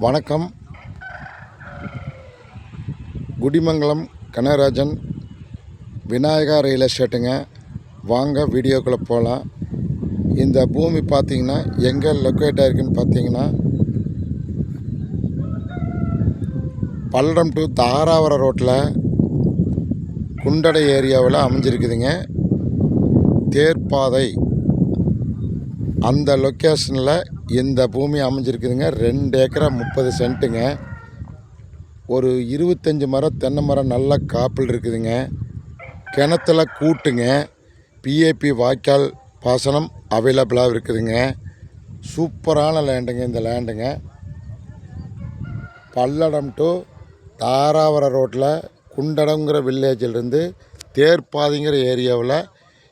வணக்கம். குடிமங்கலம் கனகராஜன் விநாயகா ரியல் எஸ்டேட்டுங்க. வாங்க வீடியோக்குள்ளே போகலாம். இந்த பூமி பார்த்திங்கன்னா எங்கே லொக்கேட் ஆகிருக்குன்னு பார்த்தீங்கன்னா பல்லடம் டு தாராவரம் ரோட்டில் குண்டடை ஏரியாவில் அமைஞ்சிருக்குதுங்க. தேர்ப்பாதை அந்த லொக்கேஷனில் இந்த பூமி அமைஞ்சிருக்குதுங்க. 2 ஏக்கரா 30 சென்ட்டுங்க. ஒரு 25 மரம் தென்னை மரம் நல்ல காப்பில் இருக்குதுங்க. கிணத்துல கூட்டுங்க. பிஏபி வாய்க்கால் பாசனம் அவைலபிளாக இருக்குதுங்க. சூப்பரான லேண்டுங்க இந்த லேண்டுங்க. பல்லடம் டு தாராவரம் ரோட்டில் குண்டடங்கிற வில்லேஜிலிருந்து தேர்ப்பாதைங்கிற ஏரியாவில்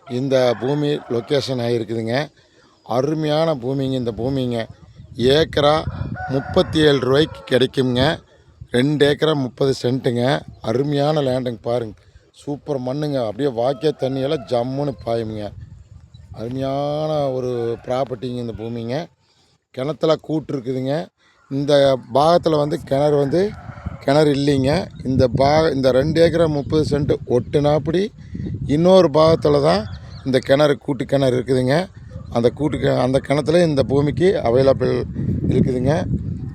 இந்த பூமி லொக்கேஷன் ஆகிருக்குதுங்க. அருமையான பூமிங்க இந்த பூமிங்க. ஏக்கரா 37 ரூபாய்க்கு கிடைக்குங்க. 2 ஏக்கரா 30 சென்ட்டுங்க. அருமையான லேண்டுங்க பாருங்க. சூப்பர் மண்ணுங்க. அப்படியே வாக்கிய தண்ணியெல்லாம் ஜம்முன்னு பாயுங்க. அருமையான ஒரு ப்ராப்பர்ட்டிங்க இந்த பூமிங்க. கிணத்துல கூட்டு இருக்குதுங்க. இந்த பாகத்தில் கிணறு இல்லைங்க. இந்த 2 ஏக்கரா 30 சென்ட் ஒட்டுனாப்படி இன்னொரு பாகத்தில் தான் இந்த கூட்டு கிணறு இருக்குதுங்க. அந்த கிணத்துல இந்த பூமிக்கு அவைலபிள் இருக்குதுங்க.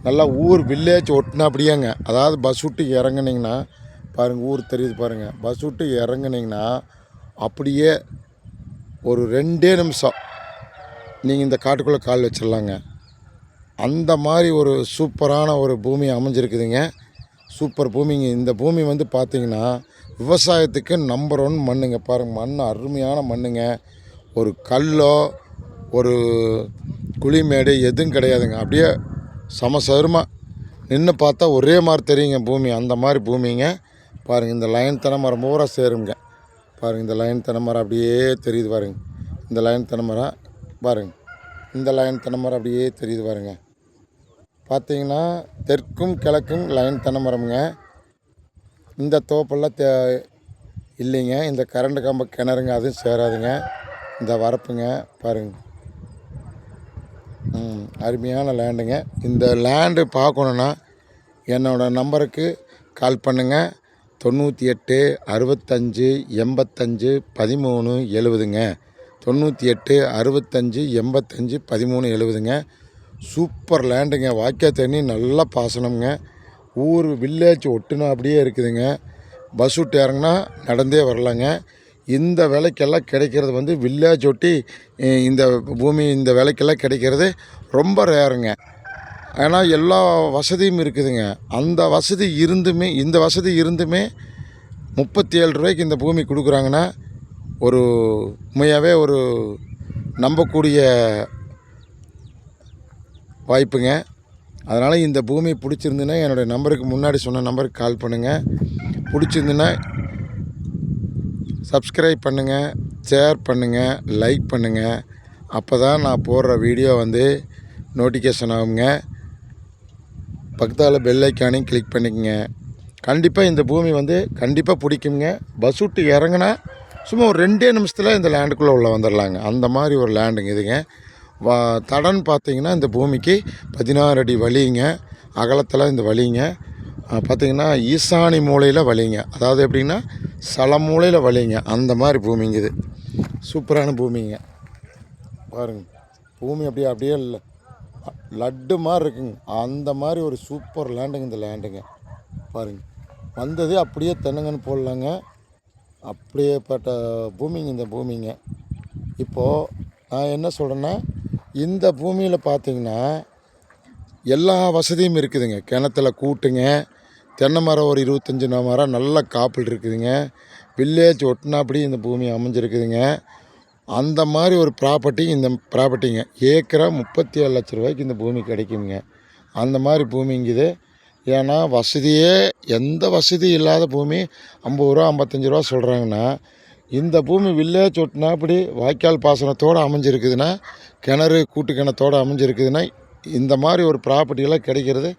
நல்லா ஊர் வில்லேஜ் ஒட்டினாப்படியாங்க. அதாவது பஸ் விட்டு இறங்குனீங்கன்னா பாருங்கள், ஊர் தெரியுது பாருங்கள். பஸ் விட்டு இறங்குனீங்கன்னா அப்படியே ஒரு 2 நிமிஷம் நீங்கள் இந்த காட்டுக்குள்ளே கால் வச்சிடலாங்க. அந்த மாதிரி ஒரு சூப்பரான ஒரு பூமி அமைஞ்சிருக்குதுங்க. சூப்பர் பூமிங்க. இந்த பூமி பார்த்திங்கன்னா விவசாயத்துக்கு நம்பர் 1 மண்ணுங்க. பாருங்கள், மண் அருமையான மண்ணுங்க. ஒரு கல்லோ ஒரு குழிமேடு எதுவும் கிடையாதுங்க. அப்படியே சமசரமாக நின்று பார்த்தா ஒரே மாதிரி தெரியுங்க பூமி. அந்த மாதிரி பூமிங்க. பாருங்கள், இந்த லைன் தென்னை மரம் பூரா சேருங்க. பாருங்கள், இந்த லைன் தென்னை மரம் அப்படியே தெரியுது பாருங்கள். இந்த லைன் தென்னை மரம் பாருங்கள். இந்த லைன் தென்னை மரம் அப்படியே தெரியுது பாருங்கள். பார்த்திங்கன்னா தெற்கும் கிழக்கும் லைன் தென்னை மரமுங்க. இந்த தோப்பெல்லாம் இல்லைங்க. இந்த கரண்ட் கம்ப கிணறுங்க, அதுவும் சேராதுங்க. இந்த வரப்புங்க பாருங்கள். அருமையான லேண்டுங்க. இந்த லேண்டு பார்க்கணுன்னா என்னோடய நம்பருக்கு கால் பண்ணுங்கள். 98 65 85 13 70ங்க. 98 65 85 13 70ங்க. சூப்பர் லேண்டுங்க. வாய்க்கா தண்ணி நல்லா பாசனம்ங்க. ஊர் வில்லேஜ் ஒட்டுனா அப்படியே இருக்குதுங்க. பஸ் விட்டு இறங்கினா நடந்தே வரலாங்க. இந்த விலைக்கெல்லாம் கிடைக்கிறது வில்லேஜ் ஒட்டி இந்த பூமி இந்த விலைக்கெல்லாம் கிடைக்கிறது ரொம்ப ரேருங்க. ஏன்னா எல்லா வசதியும் இருக்குதுங்க. அந்த வசதி இருந்துமே இந்த வசதி இருந்துமே 37 ரூபாய்க்கு இந்த பூமி கொடுக்குறாங்கன்னா ஒரு உண்மையாகவே ஒரு நம்பக்கூடிய வாய்ப்புங்க. அதனால் இந்த பூமி பிடிச்சிருந்துன்னா என்னுடைய நம்பருக்கு முன்னாடி சொன்ன நம்பருக்கு கால் பண்ணுங்கள். பிடிச்சிருந்துன்னா சப்ஸ்கிரைப் பண்ணுங்கள், ஷேர் பண்ணுங்கள், லைக் பண்ணுங்கள். அப்போ தான் நான் போடுற வீடியோ நோட்டிஃபிகேஷன் ஆகுங்க. பக்கத்தால் பெல் ஐக்கானையும் கிளிக் பண்ணிக்கங்க. கண்டிப்பாக இந்த பூமி கண்டிப்பாக பிடிக்குங்க. பஸ் விட்டு இறங்குனா சும்மா ஒரு 2 நிமிஷத்தில் இந்த லேண்டுக்குள்ளே உள்ள வந்துடலாங்க. அந்த மாதிரி ஒரு லேண்டுங்க இதுங்க. தடன்னு பார்த்தீங்கன்னா இந்த பூமிக்கு 16 அடி வழிங்க. அகலத்தில் இந்த வழிங்க பார்த்திங்கன்னா ஈசானி மூலையில் வழிங்க. அதாவது எப்படின்னா மூலையில் வழிங்க. அந்த மாதிரி பூமிங்க இது. சூப்பரான பூமிங்க. பாருங்கள், பூமி அப்படியே லட்டு மாதிரி இருக்குங்க. அந்த மாதிரி ஒரு சூப்பர் லேண்டுங்க இந்த லேண்டுங்க. பாருங்கள், அப்படியே தென்னங்கன்னு போடலாங்க. அப்படியேப்பட்ட பூமிங்க இந்த பூமிங்க. இப்போது நான் என்ன சொல்கிறேன்னா, இந்த பூமியில் பார்த்திங்கன்னா எல்லா வசதியும் இருக்குதுங்க. கிணத்துல கூட்டுங்க. தென்னை மரம் ஒரு 25 மரம் நல்ல காப்பில் இருக்குதுங்க. வில்லேஜ் ஒட்டினாப்படி இந்த பூமி அமைஞ்சிருக்குதுங்க. அந்த மாதிரி ஒரு ப்ராப்பர்ட்டி இந்த ப்ராப்பர்ட்டிங்க. ஏக்கரா 37 லட்ச ரூபாய்க்கு இந்த பூமி கிடைக்குங்க. அந்த மாதிரி பூமிங்குது. ஏன்னா எந்த வசதி இல்லாத பூமி 50 ரூபா 55 ரூபா சொல்கிறாங்கன்னா, இந்த பூமி வில்லேஜ் ஒட்டினாப்படி வாய்க்கால் பாசனத்தோடு அமைஞ்சிருக்குதுன்னா, கிணறு கூட்டு கிணத்தோடு அமைஞ்சிருக்குதுன்னா, இந்த மாதிரி ஒரு ப்ராப்பர்ட்டியெல்லாம் கிடைக்கிறது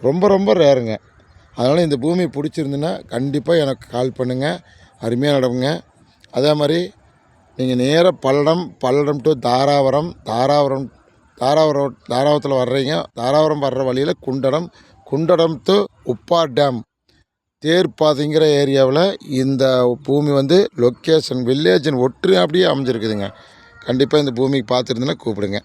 ரொம்ப ரொம்ப ரேருங்க. அதனால் இந்த பூமி பிடிச்சிருந்துன்னா கண்டிப்பாக எனக்கு கால் பண்ணுங்கள். அருமையாக நடக்குங்க. அதே மாதிரி நீங்கள் நேராக பல்லடம் டு தாராவரம் தாராபுரத்தில் வர்றீங்க, தாராபுரம் வர்ற வழியில் குண்டடம் டு உப்பார் டேம் தேர்ப்பாதைங்கிற ஏரியாவில் இந்த பூமி வந்து லொக்கேஷன் வில்லேஜின் ஒற்று அப்படியே அமைஞ்சிருக்குதுங்க. கண்டிப்பாக இந்த பூமிக்கு பார்த்துருந்தேன்னா கூப்பிடுங்க.